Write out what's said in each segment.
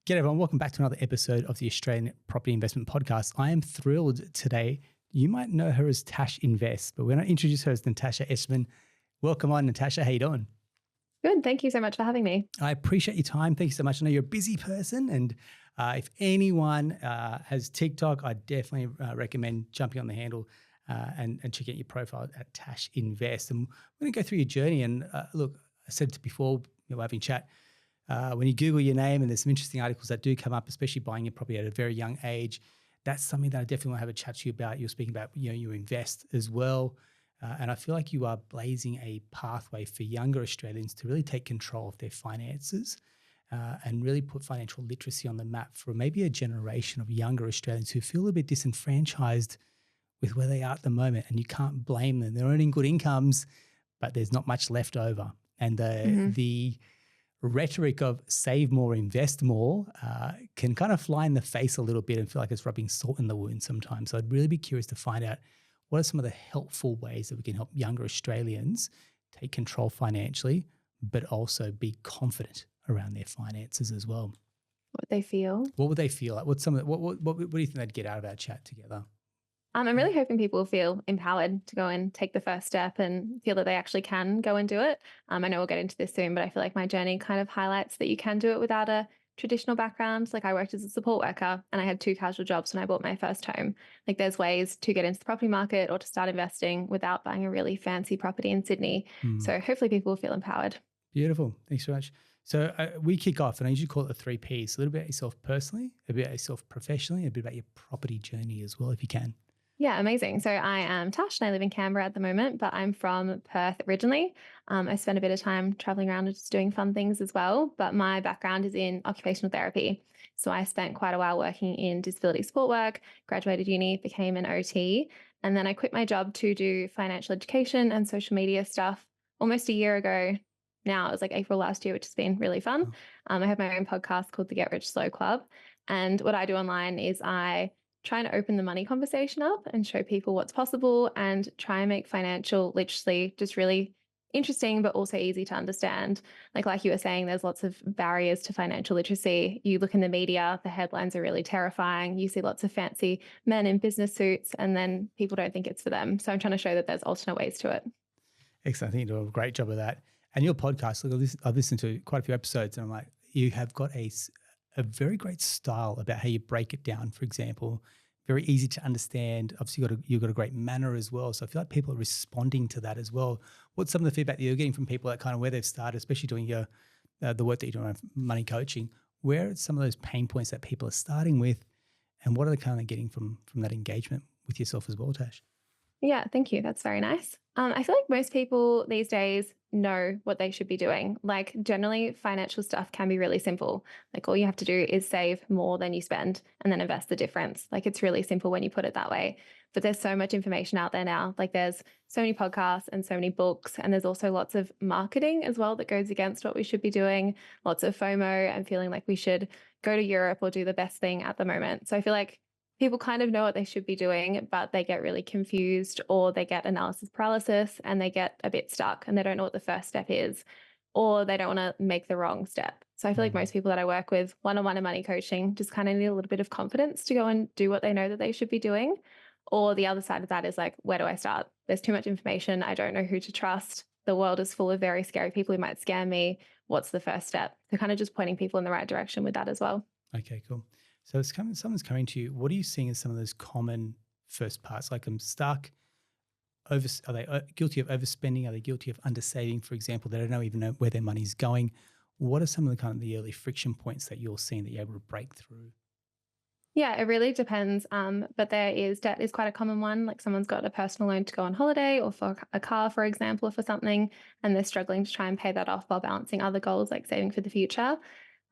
G'day everyone, welcome back to another episode of the Australian Property Investment Podcast. I am thrilled today. You might know her as Tash Invest, but we're going to introduce her as Natasha Etschmann. Welcome on, Natasha. How you doing? Good. Thank you so much for having me. I appreciate your time. Thank you so much. I know you're a busy person, and if anyone has TikTok, I definitely recommend jumping on the handle and checking out your profile at Tash Invest. And we're going to go through your journey. And look, I said it before, we're having chat. When you Google your name, and there's some interesting articles that do come up, especially buying your property at a very young age, that's something that I definitely want to have a chat to you about. You're speaking about, you invest as well. And I feel like you are blazing a pathway for younger Australians to really take control of their finances and really put financial literacy on the map for maybe a generation of younger Australians who feel a bit disenfranchised with where they are at the moment. And you can't blame them. They're earning good incomes, but there's not much left over. And the rhetoric of save more, invest more can kind of fly in the face a little bit and feel like it's rubbing salt in the wound sometimes. So I'd really be curious to find out what are some of the helpful ways that we can help younger Australians take control financially, but also be confident around their finances as well. What they feel. What would they feel like? What do you think they'd get out of our chat together? I'm really hoping people feel empowered to go and take the first step and feel that they actually can go and do it. I know we'll get into this soon, but I feel like my journey kind of highlights that you can do it without a traditional background. Like I worked as a support worker and I had 2 casual jobs when I bought my first home. Like there's ways to get into the property market or to start investing without buying a really fancy property in Sydney. So hopefully people will feel empowered. Beautiful. Thanks so much. So we kick off, and I usually call it the 3 Ps, a little bit about yourself personally, a bit about yourself professionally, a bit about your property journey as well, if you can. Yeah, amazing. So I am Tash and I live in Canberra at the moment, but I'm from Perth originally. I spent a bit of time traveling around and just doing fun things as well. But my background is in occupational therapy. So I spent quite a while working in disability support work, graduated uni, became an OT, and then I quit my job to do financial education and social media stuff almost a year ago. Now it was like April last year, which has been really fun. I have my own podcast called the Get Rich Slow Club. And what I do online is I try and open the money conversation up and show people what's possible and try and make financial literacy just really interesting, but also easy to understand. Like you were saying, there's lots of barriers to financial literacy. You look in the media, the headlines are really terrifying. You see lots of fancy men in business suits, and then people don't think it's for them. So I'm trying to show that there's alternate ways to it. Excellent. I think you do a great job of that. And your podcast, look, I've listened to quite a few episodes, and I'm like, you have got a very great style about how you break it down. For example, very easy to understand. Obviously, you've got a great manner as well. So I feel like people are responding to that as well. What's some of the feedback that you're getting from people that kind of where they've started, especially doing your the work that you're doing around money coaching? Where are some of those pain points that people are starting with, and what are they kind of getting from that engagement with yourself as well, Tash? Yeah, thank you. That's very nice. I feel like most people these days know what they should be doing. Like generally financial stuff can be really simple. Like all you have to do is save more than you spend and then invest the difference. Like it's really simple when you put it that way. But there's so much information out there now. Like there's so many podcasts and so many books, and there's also lots of marketing as well that goes against what we should be doing. Lots of FOMO and feeling like we should go to Europe or do the best thing at the moment. So I feel like people kind of know what they should be doing, but they get really confused or they get analysis paralysis and they get a bit stuck and they don't know what the first step is, or they don't want to make the wrong step. So I feel like most people that I work with one-on-one and money coaching just kind of need a little bit of confidence to go and do what they know that they should be doing. Or the other side of that is like, where do I start? There's too much information. I don't know who to trust. The world is full of very scary people who might scam me. What's the first step? So kind of just pointing people in the right direction with that as well. Okay, cool. So someone's coming to you. What are you seeing as some of those common first parts? Like I'm stuck. Are they guilty of overspending? Are they guilty of undersaving, for example? They don't even know where their money's going. What are some of the kind of the early friction points that you're seeing that you're able to break through? Yeah, it really depends. But debt is quite a common one. Like someone's got a personal loan to go on holiday or for a car, for example, or for something, and they're struggling to try and pay that off while balancing other goals like saving for the future.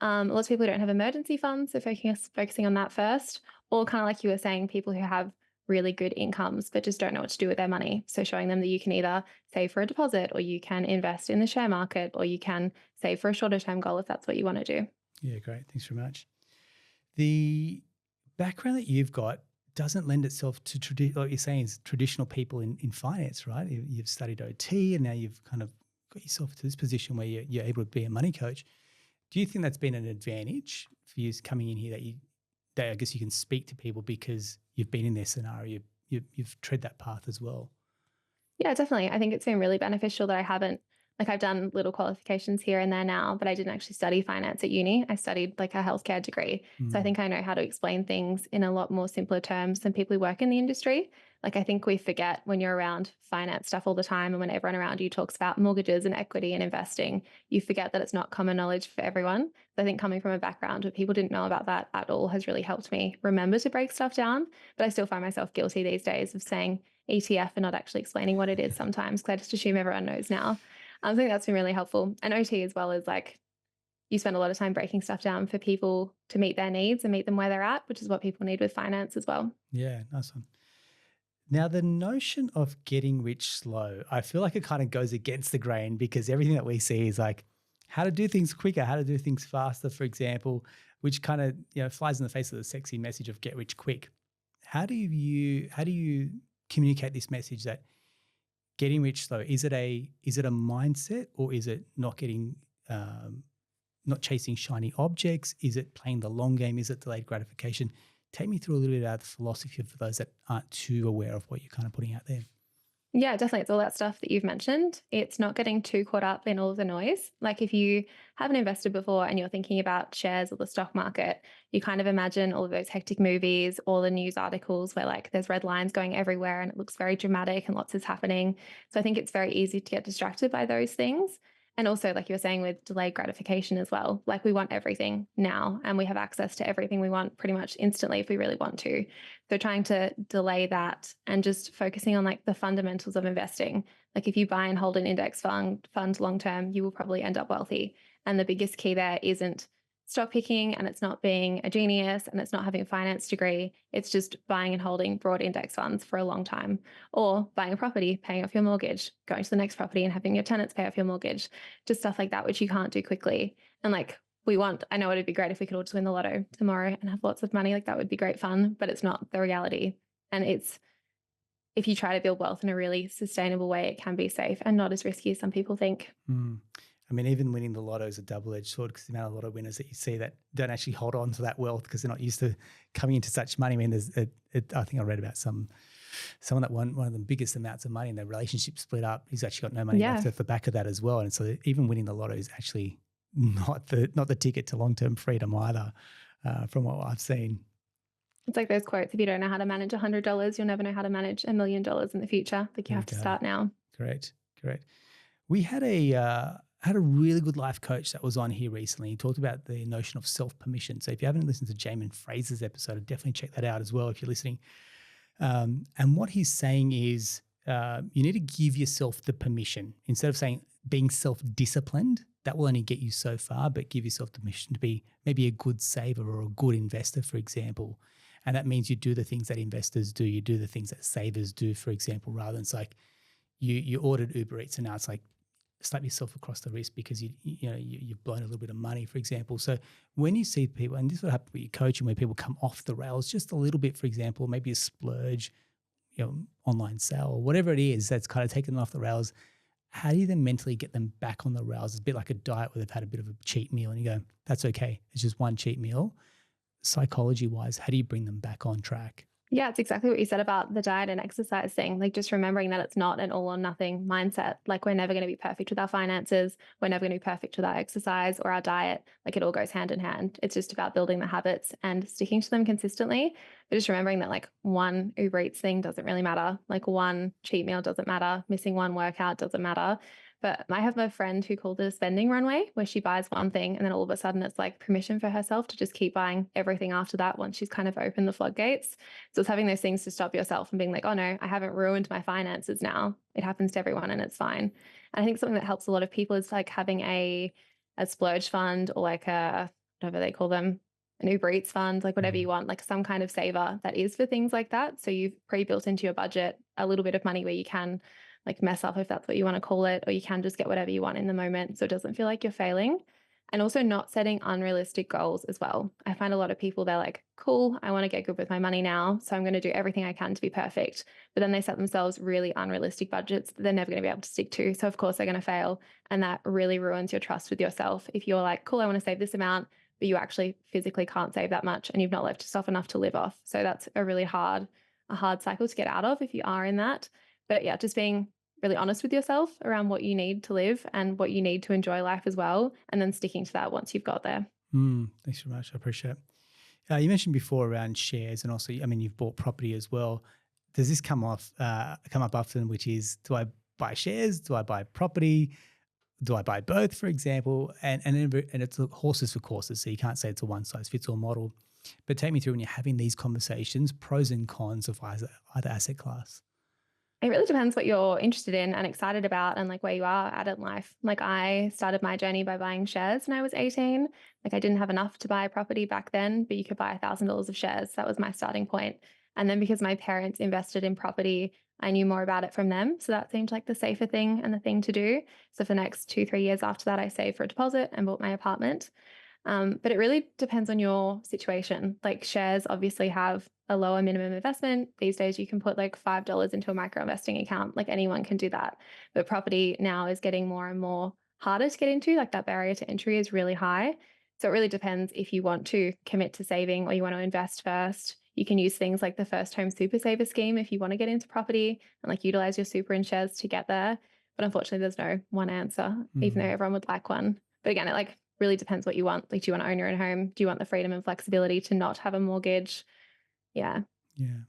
Lots of people don't have emergency funds, so focusing on that first, or kind of like you were saying, people who have really good incomes but just don't know what to do with their money. So showing them that you can either save for a deposit or you can invest in the share market or you can save for a shorter term goal if that's what you want to do. Yeah, great. Thanks very much. The background that you've got doesn't lend itself to, like you're saying, is traditional people in finance, right? You've studied OT and now you've kind of got yourself to this position where you're able to be a money coach. Do you think that's been an advantage for you coming in here that I guess you can speak to people because you've been in their scenario, you've tread that path as well? Yeah, definitely. I think it's been really beneficial that I haven't like I've done little qualifications here and there now, but I didn't actually study finance at uni. I studied like a healthcare degree. So I Mm. think I know how to explain things in a lot more simpler terms than people who work in the industry. Like I think we forget when you're around finance stuff all the time and when everyone around you talks about mortgages and equity and investing, you forget that it's not common knowledge for everyone. So I think coming from a background where people didn't know about that at all has really helped me remember to break stuff down. But I still find myself guilty these days of saying ETF and not actually explaining what it is sometimes because I just assume everyone knows now. I think that's been really helpful. And OT as well is like you spend a lot of time breaking stuff down for people to meet their needs and meet them where they're at, which is what people need with finance as well. Yeah, nice one. Now, the notion of getting rich slow, I feel like it kind of goes against the grain because everything that we see is like how to do things quicker, how to do things faster, for example, which kind of flies in the face of the sexy message of get rich quick. How do you communicate this message that getting rich slow is it a mindset or is it not chasing shiny objects? Is it playing the long game? Is it delayed gratification? Take me through a little bit about the philosophy for those that aren't too aware of what you're kind of putting out there. Yeah, definitely. It's all that stuff that you've mentioned. It's not getting too caught up in all of the noise. Like if you haven't invested before and you're thinking about shares or the stock market, you kind of imagine all of those hectic movies, all the news articles where like there's red lines going everywhere and it looks very dramatic and lots is happening. So I think it's very easy to get distracted by those things. And also, like you were saying, with delayed gratification as well, like we want everything now and we have access to everything we want pretty much instantly if we really want to. So trying to delay that and just focusing on like the fundamentals of investing. Like if you buy and hold an index fund long term, you will probably end up wealthy. And the biggest key there isn't stock picking and it's not being a genius and it's not having a finance degree. It's just buying and holding broad index funds for a long time or buying a property, paying off your mortgage, going to the next property and having your tenants pay off your mortgage, just stuff like that, which you can't do quickly. And like I know it'd be great if we could all just win the lotto tomorrow and have lots of money. Like that would be great fun, but it's not the reality. And if you try to build wealth in a really sustainable way, it can be safe and not as risky as some people think. Mm. I mean, even winning the lotto is a double-edged sword because the amount of lotto winners that you see that don't actually hold on to that wealth because they're not used to coming into such money. I mean, I think I read about someone that won one of the biggest amounts of money and their relationship split up. He's actually got no money Yeah. left at the back of that as well. And so even winning the lotto is actually not the ticket to long-term freedom either, from what I've seen. It's like those quotes, if you don't know how to manage $100, you'll never know how to manage $1,000,000 in the future. Like you There you have to go. start now. Great. We had a really good life coach that was on here recently. He talked about the notion of self-permission. So if you haven't listened to Jamin Fraser's episode, I'd definitely check that out as well if you're listening. And what he's saying is you need to give yourself the permission. Instead of saying being self-disciplined, that will only get you so far, but give yourself the permission to be maybe a good saver or a good investor, for example. And that means you do the things that investors do. You do the things that savers do, for example, rather than it's like you ordered Uber Eats and now it's like slap yourself across the wrist because you've blown a little bit of money, for example. So when you see people, and this will happen with your coaching, where people come off the rails just a little bit, for example, maybe a splurge, online sale or whatever it is that's kind of taken them off the rails. How do you then mentally get them back on the rails? It's a bit like a diet where they've had a bit of a cheat meal and you go, that's okay. It's just one cheat meal. Psychology wise, how do you bring them back on track? Yeah, it's exactly what you said about the diet and exercise thing. Like just remembering that it's not an all or nothing mindset. Like we're never going to be perfect with our finances. We're never going to be perfect with our exercise or our diet. Like it all goes hand in hand. It's just about building the habits and sticking to them consistently. But just remembering that like one Uber Eats thing doesn't really matter. Like one cheat meal doesn't matter. Missing one workout doesn't matter. But I have a friend who called it a spending runway where she buys one thing and then all of a sudden it's like permission for herself to just keep buying everything after that once she's kind of opened the floodgates. So it's having those things to stop yourself and being like, oh no, I haven't ruined my finances now. It happens to everyone and it's fine. And I think something that helps a lot of people is like having a splurge fund or like a, whatever they call them, an Uber Eats fund, like whatever you want, like some kind of saver that is for things like that. So you've pre-built into your budget a little bit of money where you can like mess up if that's what you want to call it, or you can just get whatever you want in the moment so it doesn't feel like you're failing. And also not setting unrealistic goals as well. I find a lot of people, they're like, cool, I want to get good with my money now. So I'm going to do everything I can to be perfect. But then they set themselves really unrealistic budgets that they're never going to be able to stick to. So of course they're going to fail. And that really ruins your trust with yourself. If you're like, cool, I want to save this amount, but you actually physically can't save that much and you've not left yourself enough to live off. So that's a hard cycle to get out of if you are in that. But yeah, just being really honest with yourself around what you need to live and what you need to enjoy life as well, and then sticking to that once you've got there. Thanks very much. I appreciate it. You mentioned before around shares, and also, I mean, you've bought property as well. Does this come up often? Which is, do I buy shares? Do I buy property? Do I buy both, for example? And it's horses for courses, so you can't say it's a one size fits all model. But take me through when you're having these conversations, pros and cons of either asset class. It really depends what you're interested in and excited about and like where you are at in life. Like I started my journey by buying shares when I was 18. Like I didn't have enough to buy a property back then, but you could buy $1,000 of shares. That was my starting point. And then because my parents invested in property, I knew more about it from them. So that seemed like the safer thing and the thing to do. So for the next 2, 3 years after that, I saved for a deposit and bought my apartment. But it really depends on your situation. Like shares obviously have a lower minimum investment. These days, you can put like $5 into a micro investing account. Like anyone can do that. But property now is getting more and more harder to get into. Like that barrier to entry is really high. So it really depends if you want to commit to saving or you want to invest first. You can use things like the first home super saver scheme if you want to get into property and like utilize your super in shares to get there. But unfortunately, there's no one answer, even though everyone would like one. But again, it like really depends what you want. Like, do you want to own your own home? Do you want the freedom and flexibility to not have a mortgage? Yeah. Yeah.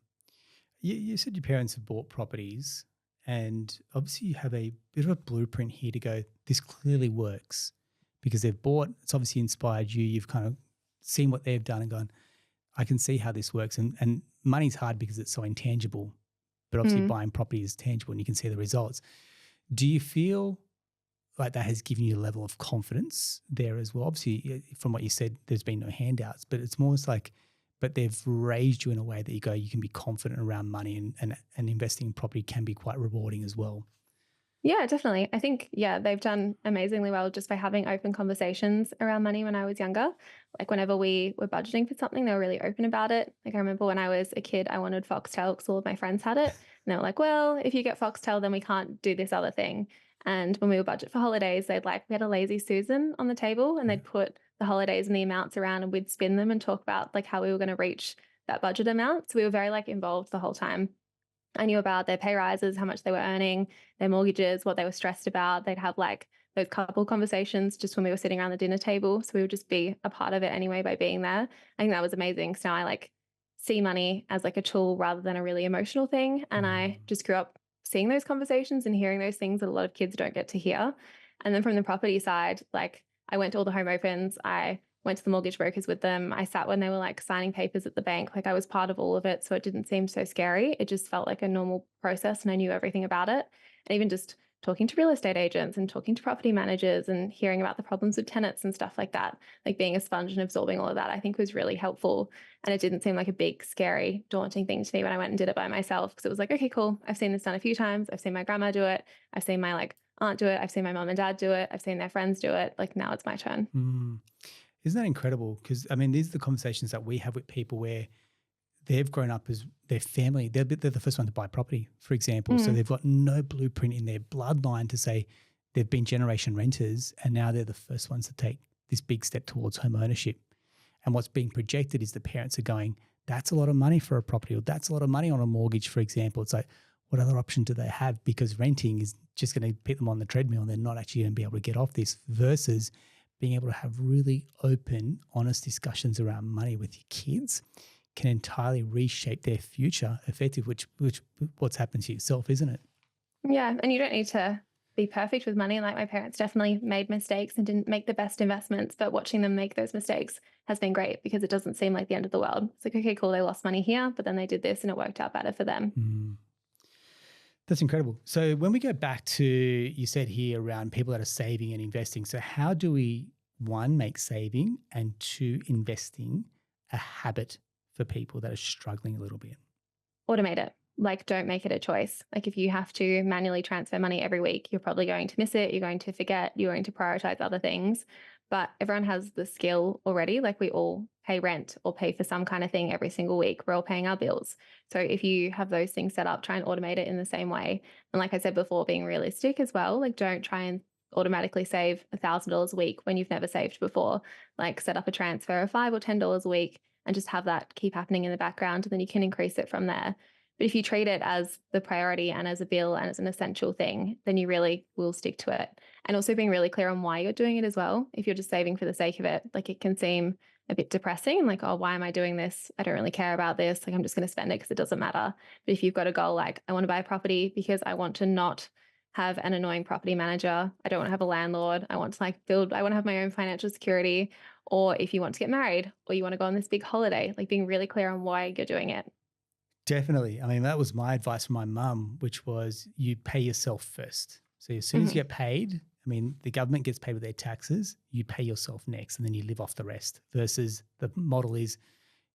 You said your parents have bought properties, and obviously you have a bit of a blueprint here to go, this clearly works because they've bought, it's obviously inspired you. You've kind of seen what they've done and gone, I can see how this works. And money's hard because it's so intangible, but obviously Mm. buying property is tangible and you can see the results. Do you feel like that has given you a level of confidence there as well? Obviously, from what you said, there's been no handouts, but it's more like, but they've raised you in a way that you go, you can be confident around money, and investing in property can be quite rewarding as well. Yeah, definitely. I think, yeah, they've done amazingly well just by having open conversations around money when I was younger. Like whenever we were budgeting for something, they were really open about it. Like I remember when I was a kid, I wanted Foxtel because all of my friends had it. And they were like, well, if you get Foxtel, then we can't do this other thing. And when we would budget for holidays, we had a lazy Susan on the table and Yeah. they'd put the holidays and the amounts around and we'd spin them and talk about like how we were going to reach that budget amount. So we were very like involved the whole time. I knew about their pay rises, how much they were earning, their mortgages, what they were stressed about. They'd have like those couple conversations just when we were sitting around the dinner table. So we would just be a part of it anyway by being there. I think that was amazing. So now I like see money as like a tool rather than a really emotional thing. And I just grew up seeing those conversations and hearing those things that a lot of kids don't get to hear. And then from the property side, like I went to all the home opens. I went to the mortgage brokers with them. I sat when they were like signing papers at the bank. Like I was part of all of it. So it didn't seem so scary. It just felt like a normal process and I knew everything about it. And even just talking to real estate agents and talking to property managers and hearing about the problems with tenants and stuff like that, like being a sponge and absorbing all of that, I think was really helpful. And it didn't seem like a big, scary, daunting thing to me when I went and did it by myself. Because it was like, okay, cool. I've seen this done a few times. I've seen my grandma do it. I've seen my like aunt do it. I've seen my mom and dad do it. I've seen their friends do it. Like now it's my turn. Mm. Isn't that incredible? Because I mean, these are the conversations that we have with people where they've grown up as their family. They're the first one to buy property, for example. So Mm. they've got no blueprint in their bloodline to say they've been generation renters and now they're the first ones to take this big step towards home ownership. And what's being projected is the parents are going, that's a lot of money for a property, or that's a lot of money on a mortgage, for example. It's like, what other option do they have? Because renting is just going to put them on the treadmill and they're not actually going to be able to get off this, versus being able to have really open, honest discussions around money with your kids can entirely reshape their future effective, which what's happened to yourself, isn't it? Yeah, and you don't need to be perfect with money. Like my parents definitely made mistakes and didn't make the best investments, but watching them make those mistakes has been great because it doesn't seem like the end of the world. It's like, okay, cool, they lost money here, but then they did this and it worked out better for them. Mm. That's incredible. So when we go back to, you said here around people that are saving and investing. So how do we, one, make saving, and two, investing a habit for people that are struggling a little bit? Automate it. Like, don't make it a choice. Like, if you have to manually transfer money every week, you're probably going to miss it. You're going to forget. You're going to prioritize other things. but everyone has the skill already. Like we all pay rent or pay for some kind of thing every single week. We're all paying our bills. So if you have those things set up, try and automate it in the same way. And like I said before, being realistic as well, like don't try and automatically save $1,000 a week when you've never saved before. Like set up a transfer of $5 or $10 a week and just have that keep happening in the background. And then you can increase it from there. But if you treat it as the priority and as a bill and as an essential thing, then you really will stick to it. And also being really clear on why you're doing it as well. If you're just saving for the sake of it, like it can seem a bit depressing, like, oh, why am I doing this? I don't really care about this. Like, I'm just going to spend it because it doesn't matter. But if you've got a goal, like, I want to buy a property because I want to not have an annoying property manager. I don't want to have a landlord. I want to I want to have my own financial security. Or if you want to get married or you want to go on this big holiday, like being really clear on why you're doing it. Definitely. I mean, that was my advice from my mum, which was you pay yourself first. So as soon as you get paid, I mean, the government gets paid with their taxes, you pay yourself next, and then you live off the rest. Versus the model is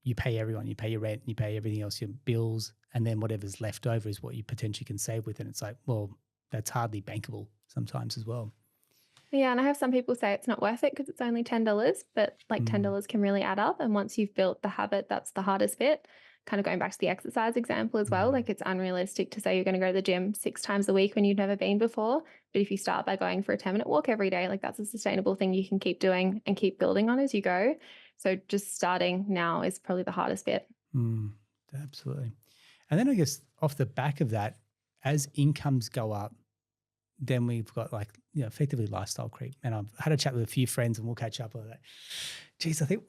you pay everyone, you pay your rent, you pay everything else, your bills, and then whatever's left over is what you potentially can save with. And it's like, well, that's hardly bankable sometimes as well. Yeah, and I have some people say it's not worth it because it's only $10, but like $10 can really add up. And once you've built the habit, that's the hardest bit. Kind of going back to the exercise example as well, like it's unrealistic to say you're going to go to the gym 6 times a week when you've never been before. But if you start by going for a 10-minute walk every day, like that's a sustainable thing you can keep doing and keep building on as you go. So just starting now is probably the hardest bit. Absolutely. And then I guess off the back of that, as incomes go up, then we've got like, effectively lifestyle creep. And I've had a chat with a few friends and we'll catch up on that. Geez, I think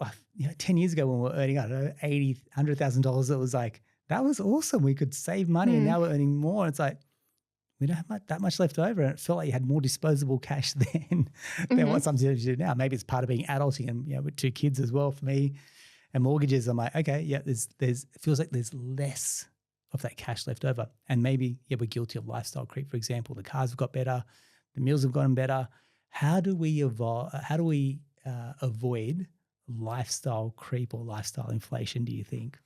10 years ago when we were earning, I don't know, $80,000, $100,000, it was like, that was awesome. We could save money and now we're earning more. It's like, we don't have that much left over. And it felt like you had more disposable cash then than what some you do now. Maybe it's part of being adulting and, with 2 kids as well for me and mortgages. I'm like, okay, yeah, it feels like there's less of that cash left over. And maybe, we're guilty of lifestyle creep, for example. The cars have got better, the meals have gotten better. How do we avoid lifestyle creep or lifestyle inflation, do you think?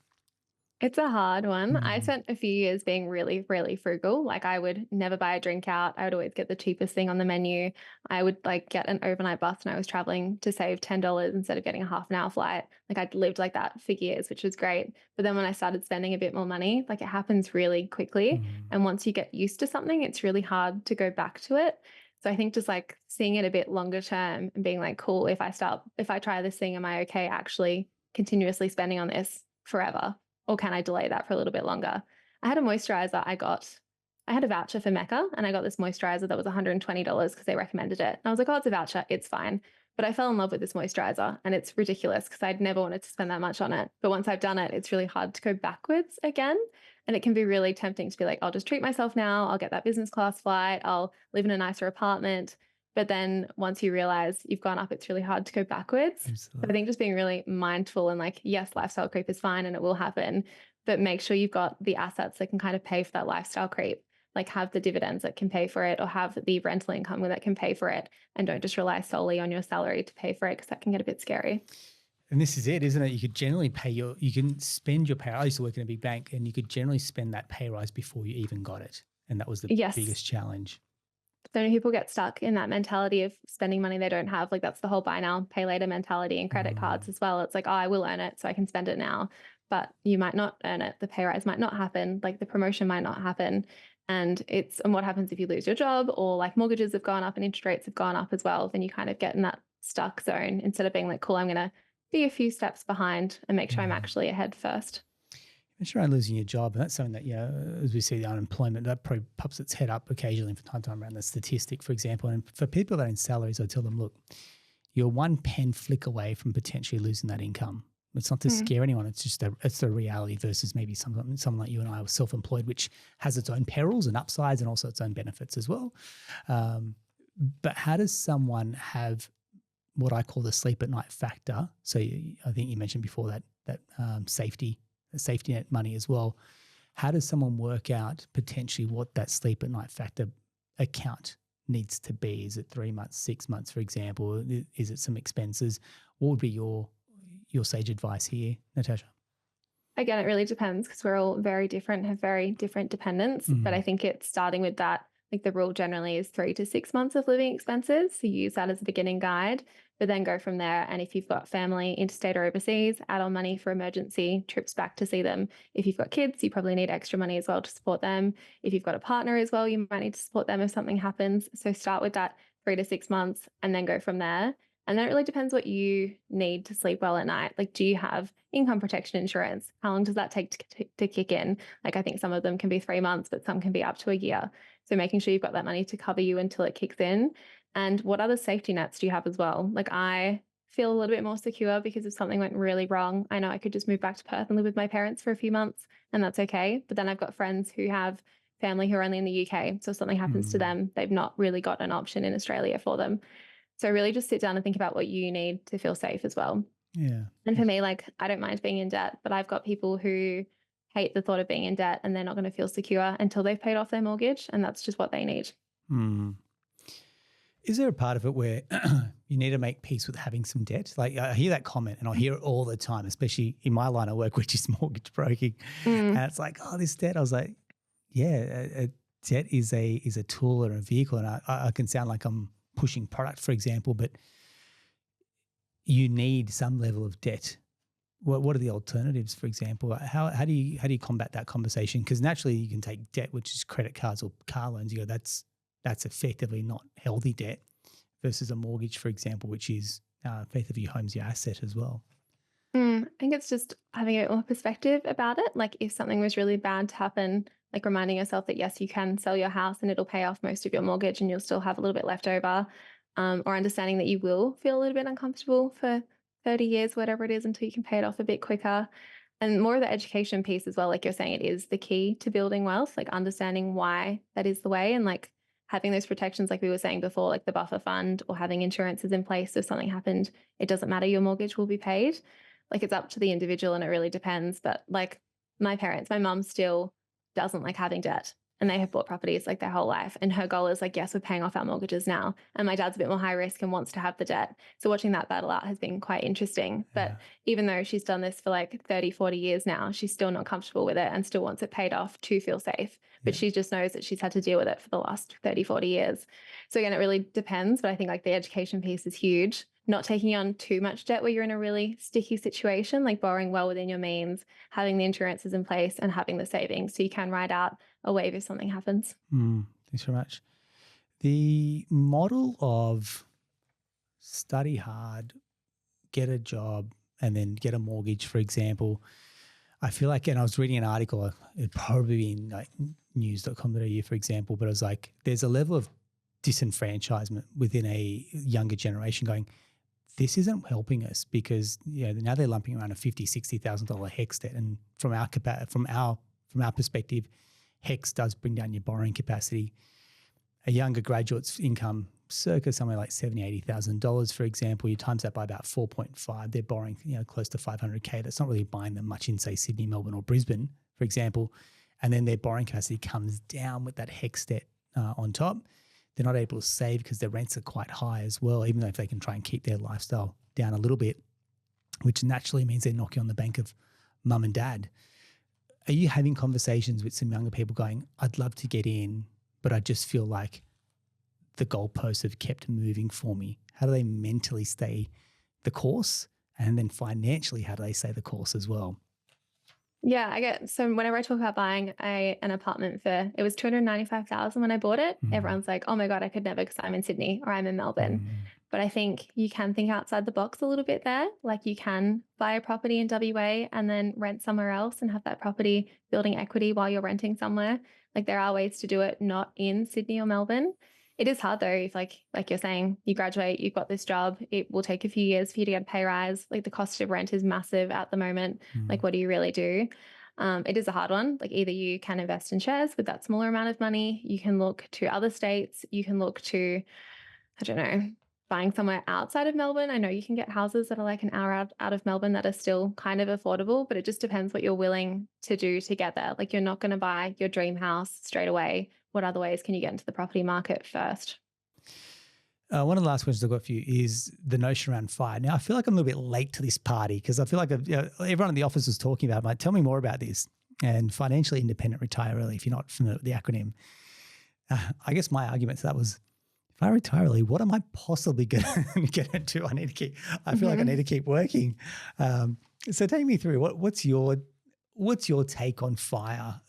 It's a hard one. I spent a few years being really, really frugal. Like I would never buy a drink out. I would always get the cheapest thing on the menu. I would like get an overnight bus when I was traveling to save $10 instead of getting a half an hour flight. Like I'd lived like that for years, which was great. But then when I started spending a bit more money, like it happens really quickly. And once you get used to something, it's really hard to go back to it. So I think just like seeing it a bit longer term and being like, cool, if I try this thing, am I okay actually continuously spending on this forever? Or can I delay that for a little bit longer? I had a moisturizer I had a voucher for Mecca and I got this moisturizer that was $120 because they recommended it. And I was like, oh, it's a voucher, it's fine. But I fell in love with this moisturizer and it's ridiculous because I'd never wanted to spend that much on it. But once I've done it, it's really hard to go backwards again. And it can be really tempting to be like, I'll just treat myself now. I'll get that business class flight. I'll live in a nicer apartment. But then once you realize you've gone up, it's really hard to go backwards. Absolutely. So I think just being really mindful and like, yes, lifestyle creep is fine and it will happen, but make sure you've got the assets that can kind of pay for that lifestyle creep. Like have the dividends that can pay for it or have the rental income that can pay for it. And don't just rely solely on your salary to pay for it because that can get a bit scary. And this is it, isn't it? You could generally you can spend your pay. I used to work in a big bank and you could generally spend that pay rise before you even got it. And that was the biggest challenge. So many people get stuck in that mentality of spending money they don't have. Like that's the whole buy now, pay later mentality and credit cards as well. It's like, oh, I will earn it so I can spend it now. But you might not earn it. The pay rise might not happen. Like the promotion might not happen. And what happens if you lose your job or like mortgages have gone up and interest rates have gone up as well? Then you kind of get in that stuck zone instead of being like, cool, I'm going to be a few steps behind and make sure I'm actually ahead first. It's around losing your job. And that's something that, as we see the unemployment, that probably pops its head up occasionally from time to time around the statistic, for example. And for people that are in salaries, I tell them, look, you're one pen flick away from potentially losing that income. It's not to scare anyone. It's just it's the reality versus maybe someone like you and I were self-employed, which has its own perils and upsides and also its own benefits as well. But how does someone have what I call the sleep at night factor? So I think you mentioned before that safety net money as well. How does someone work out potentially what that sleep at night factor account needs to be? Is it 3 months, 6 months, for example? Is it some expenses? What would be your sage advice here, Natasha? Again, it really depends because we're all very different, have very different dependents. But I think it's starting with that. Like the rule generally is 3 to 6 months of living expenses. So use that as a beginning guide, but then go from there. And if you've got family interstate or overseas, add on money for emergency trips back to see them. If you've got kids, you probably need extra money as well to support them. If you've got a partner as well, you might need to support them if something happens. So start with that 3 to 6 months and then go from there. And then it really depends what you need to sleep well at night. Like, do you have income protection insurance? How long does that take to kick in? Like, I think some of them can be 3 months, but some can be up to a year. So making sure you've got that money to cover you until it kicks in. And what other safety nets do you have as well? Like, I feel a little bit more secure because if something went really wrong, I know I could just move back to Perth and live with my parents for a few months, and that's okay. But then I've got friends who have family who are only in the UK. So if something happens to them, they've not really got an option in Australia for them. So really just sit down and think about what you need to feel safe as well. Yeah. And for me, like, I don't mind being in debt, but I've got people who hate the thought of being in debt and they're not going to feel secure until they've paid off their mortgage. And that's just what they need. Is there a part of it where you need to make peace with having some debt? Like, I hear that comment and I hear it all the time, especially in my line of work, which is mortgage broking. And it's like, oh, this debt. I was like, yeah, debt is a tool or a vehicle. And I can sound like I'm pushing product, for example, but you need some level of debt. What are the alternatives, for example? How do you combat that conversation? Because naturally you can take debt, which is credit cards or car loans. You go, that's effectively not healthy debt, versus a mortgage, for example, which is effectively your home's your asset as well. I think it's just having a bit more perspective about it. Like, if something was really bad to happen, like reminding yourself that yes, you can sell your house and it'll pay off most of your mortgage and you'll still have a little bit left over, or understanding that you will feel a little bit uncomfortable for 30 years, whatever it is, until you can pay it off a bit quicker. And more of the education piece as well, like you're saying, it is the key to building wealth, like understanding why that is the way, and like having those protections, like we were saying before, like the buffer fund or having insurances in place. So if something happened, it doesn't matter, your mortgage will be paid. Like, it's up to the individual and it really depends. But like my mum still doesn't like having debt, and they have bought properties like their whole life. And her goal is like, yes, we're paying off our mortgages now. And my dad's a bit more high risk and wants to have the debt. So watching that battle out has been quite interesting. But even though she's done this for like 30, 40 years now, she's still not comfortable with it and still wants it paid off to feel safe. But she just knows that she's had to deal with it for the last 30, 40 years. So again, it really depends. But I think like the education piece is huge. Not taking on too much debt where you're in a really sticky situation, like borrowing well within your means, having the insurances in place and having the savings so you can ride out a wave if something happens. Thanks very much. The model of study hard, get a job, and then get a mortgage, for example, I feel like, and I was reading an article, it'd probably be in like news.com.au, for example, but it was like, there's a level of disenfranchisement within a younger generation going, this isn't helping us, because now they're lumping around a $50,000-$60,000 HEX debt, and from our perspective, HEX does bring down your borrowing capacity. A younger graduate's income, circa somewhere like $70,000, $80,000, for example, you times that by about 4.5, they're borrowing close to $500K. That's not really buying them much in, say, Sydney, Melbourne, or Brisbane, for example. And then their borrowing capacity comes down with that HEX debt on top. They're not able to save because their rents are quite high as well, even though if they can try and keep their lifestyle down a little bit, which naturally means they're knocking on the bank of mum and dad. Are you having conversations with some younger people going, I'd love to get in, but I just feel like the goalposts have kept moving for me? How do they mentally stay the course? And then financially, how do they stay the course as well? Yeah, so whenever I talk about buying an apartment it was $295,000 when I bought it. Everyone's like, oh my God, I could never, because I'm in Sydney or I'm in Melbourne. But I think you can think outside the box a little bit there. Like, you can buy a property in WA and then rent somewhere else and have that property building equity while you're renting somewhere. Like, there are ways to do it not in Sydney or Melbourne. It is hard though, if like you're saying, you graduate, you've got this job, it will take a few years for you to get a pay rise. Like, the cost of rent is massive at the moment. Like, what do you really do? It is a hard one. Like, either you can invest in shares with that smaller amount of money, you can look to other states, you can look to, I don't know, buying somewhere outside of Melbourne. I know you can get houses that are like an hour out of Melbourne that are still kind of affordable, but it just depends what you're willing to do to get there. Like, you're not going to buy your dream house straight away. What other ways can you get into the property market first? One of the last questions I've got for you is the notion around FIRE. Now, I feel like I'm a little bit late to this party because I feel like everyone in the office was talking about it. Like, tell me more about this. And financially independent, retire early, if you're not familiar with the acronym. I guess my argument to that was, if I retire early, what am I possibly going to do? I feel like I need Mhm. to keep working. So take me through what's your take on FIRE?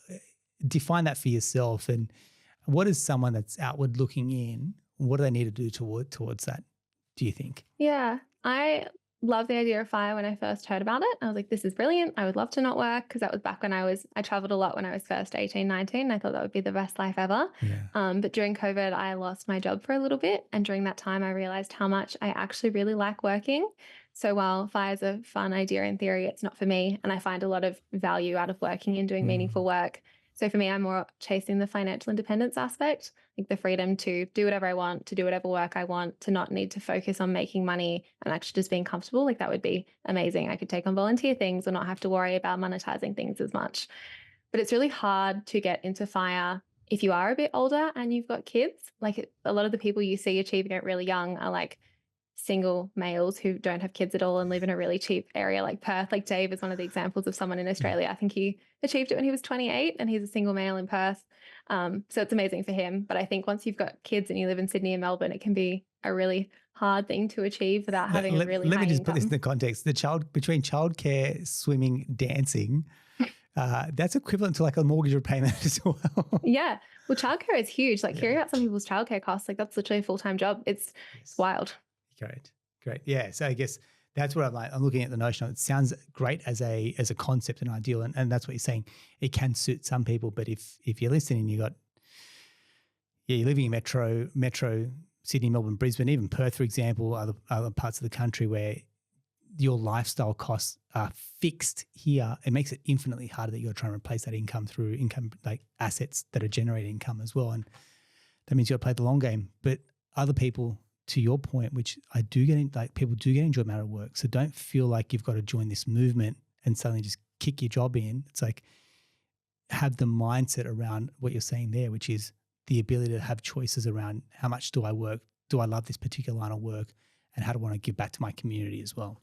Define that for yourself, and what is someone that's outward looking in? What do they need to do towards that? Do you think? Yeah, I love the idea of fire when I first heard about it. I was like, this is brilliant. I would love to not work because that was back when I traveled a lot when I was first 18, 19. I thought that would be the best life ever. Yeah. But during COVID, I lost my job for a little bit. And during that time, I realized how much I actually really like working. So while fire is a fun idea in theory, it's not for me. And I find a lot of value out of working and doing meaningful Mm. work. So for me, I'm more chasing the financial independence aspect, like the freedom to do whatever I want, to do whatever work I want, to not need to focus on making money and actually just being comfortable. Like that would be amazing. I could take on volunteer things or not have to worry about monetizing things as much. But it's really hard to get into fire if you are a bit older and you've got kids. Like a lot of the people you see achieving it really young are like single males who don't have kids at all and live in a really cheap area like Perth. Like Dave is one of the examples of someone in Yeah. Australia. I think he achieved it when he was 28 and he's a single male in Perth. So it's amazing for him. But I think once you've got kids and you live in Sydney and Melbourne, it can be a really hard thing to achieve without Let, having a let, really let me high just put this income. into context. Between childcare, swimming, dancing, that's equivalent to like a mortgage repayment as well. Yeah. Well, childcare is huge. Like Yeah. hearing about some people's childcare costs, like that's literally a full-time job. It's Yes. wild. Great. Great. Yeah. So I guess that's what I'm like. I'm looking at the notion of it sounds great as a concept and ideal. And that's what you're saying. It can suit some people, but if you're listening, you're living in metro Sydney, Melbourne, Brisbane, even Perth, for example, other parts of the country where your lifestyle costs are fixed here, it makes it infinitely harder that you're trying to replace that income through income, like assets that are generating income as well. And that means you got to play the long game. But other people, to your point, which I do like people do get enjoyment out of work. So don't feel like you've got to join this movement and suddenly just kick your job in. It's like have the mindset around what you're saying there, which is the ability to have choices around how much do I work? Do I love this particular line of work? And how do I want to give back to my community as well?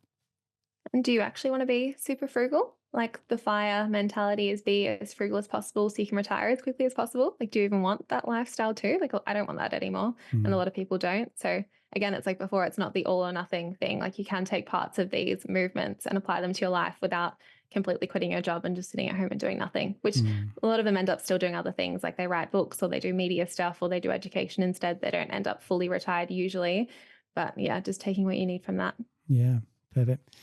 And do you actually want to be super frugal? Like the fire mentality is be as frugal as possible so you can retire as quickly as possible. Like, do you even want that lifestyle too? Like, I don't want that anymore. And a Mm. lot of people don't. So, again, it's like before, it's not the all or nothing thing. Like, you can take parts of these movements and apply them to your life without completely quitting your job and just sitting at home and doing nothing, which Mm. a lot of them end up still doing other things. Like, they write books or they do media stuff or they do education instead. They don't end up fully retired usually. But yeah, just taking what you need from that. Yeah, perfect.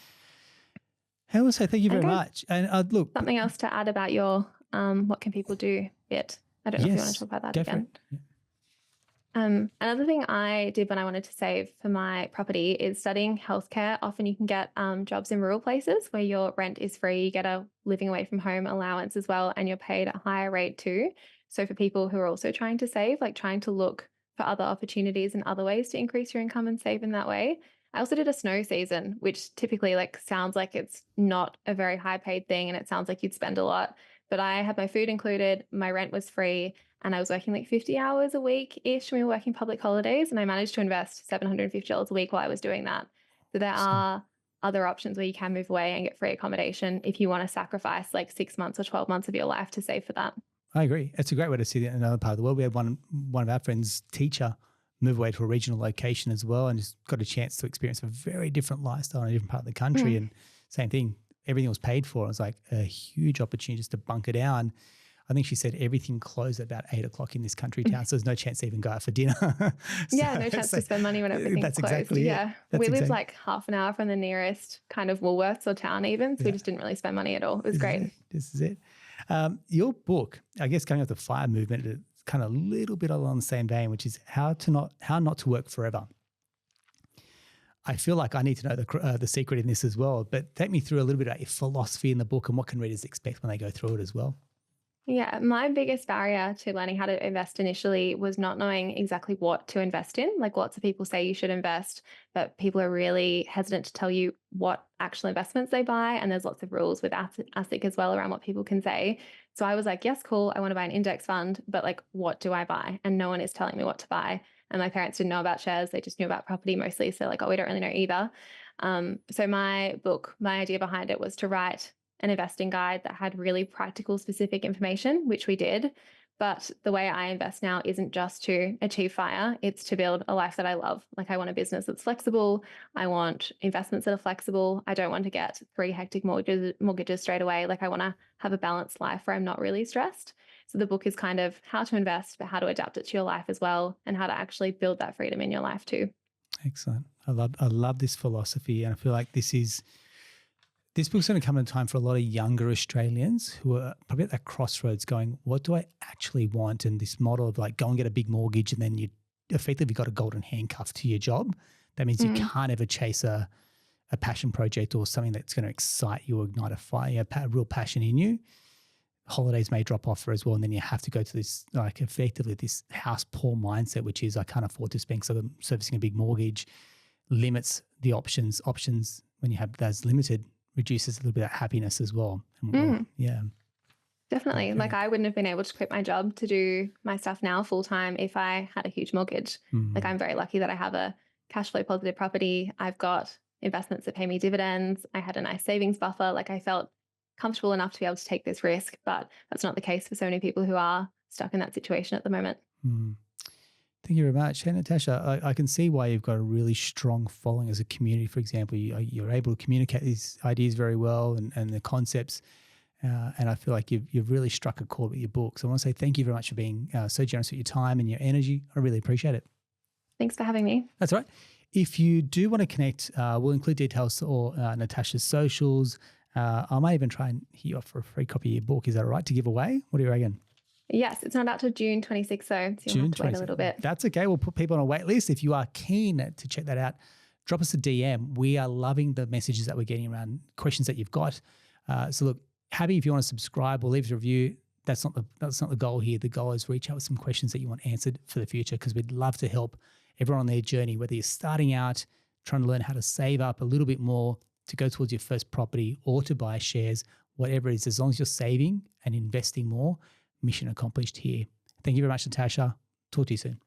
I will say thank you And very guys, much. And look, something else to add about your what can people do bit? I don't know if you want to yes, talk about that go for it. again. Another thing I did when I wanted to save for my property is studying healthcare. Often you can get jobs in rural places where your rent is free, you get a living away from home allowance as well, and you're paid a higher rate too. So for people who are also trying to save, like trying to look for other opportunities and other ways to increase your income and save in that way. I also did a snow season, which typically like sounds like it's not a very high paid thing and it sounds like you'd spend a lot. But I had my food included, my rent was free, and I was working like 50 hours a week ish. We were working public holidays, and I managed to invest $750 a week while I was doing that. So there Awesome. are other options where you can move away and get free accommodation if you want to sacrifice like 6 months or 12 months of your life to save for that. I agree. It's a great way to see it in another part of the world. We had one of our friends' teacher move away to a regional location as well, and just got a chance to experience a very different lifestyle in a different part of the country. Mm. And same thing, everything was paid for. It was like a huge opportunity just to bunker down. I think she said everything closed at about 8 o'clock in this country town, so there's no chance to even go out for dinner. Yeah, no chance So to spend money when everything's that's closed. exactly it. Yeah. That's We lived exactly like half an hour from the nearest kind of Woolworths or town even. So we yeah. just didn't really spend money at all. It was This is great. it. This is it. Your book, I guess, coming off the FIRE movement, it's kind of a little bit along the same vein, which is how not to work forever. I feel like I need to know the secret in this as well. But take me through a little bit about your philosophy in the book and what can readers expect when they go through it as well. Yeah, my biggest barrier to learning how to invest initially was not knowing exactly what to invest in. Like lots of people say you should invest, but people are really hesitant to tell you what actual investments they buy. And there's lots of rules with ASIC as well around what people can say. So I was like, yes, cool. I want to buy an index fund, but like, what do I buy? And no one is telling me what to buy. And my parents didn't know about shares. They just knew about property mostly. So like, oh, we don't really know either. So my book, my idea behind it was to write an investing guide that had really practical, specific information, which we did. But the way I invest now isn't just to achieve FIRE, it's to build a life that I love. Like I want a business that's flexible. I want investments that are flexible. I don't want to get 3 hectic mortgages straight away. Like I want to have a balanced life where I'm not really stressed. So the book is kind of how to invest, but how to adapt it to your life as well, and how to actually build that freedom in your life too. Excellent. I love this philosophy, and I feel like this book's going to come in time for a lot of younger Australians who are probably at that crossroads going, what do I actually want? And this model of like, go and get a big mortgage and then you effectively got a golden handcuff to your job. That means you can't ever chase a passion project or something that's going to excite you or ignite a fire, a real passion in you. Holidays may drop off as well. And then you have to go to this, like effectively this house poor mindset, which is I can't afford to spend, so I'm servicing a big mortgage limits the options. Options, when you have those limited, reduces a little bit of happiness as well. Yeah. Definitely. Okay. Like I wouldn't have been able to quit my job to do my stuff now full time if I had a huge mortgage. Like I'm very lucky that I have a cash flow positive property. I've got investments that pay me dividends. I had a nice savings buffer. Like I felt comfortable enough to be able to take this risk, but that's not the case for so many people who are stuck in that situation at the moment. Thank you very much. Hey, Natasha, I can see why you've got a really strong following as a community. For example, you're able to communicate these ideas very well and the concepts. And I feel like you've really struck a chord with your book. So I want to say thank you very much for being so generous with your time and your energy. I really appreciate it. Thanks for having me. That's all right. If you do want to connect, we'll include details or Natasha's socials. I might even try and hit you up for a free copy of your book. Is that all right to give away? What do you reckon? Yes, it's not out till June 26th, so you'll have to wait a little bit. That's okay. We'll put people on a wait list. If you are keen to check that out, drop us a DM. We are loving the messages that we're getting around questions that you've got. So look, happy if you want to subscribe or leave a review. That's not the goal here. The goal is reach out with some questions that you want answered for the future, because we'd love to help everyone on their journey, whether you're starting out, trying to learn how to save up a little bit more to go towards your first property or to buy shares, whatever it is, as long as you're saving and investing more. Mission accomplished here. Thank you very much, Natasha. Talk to you soon.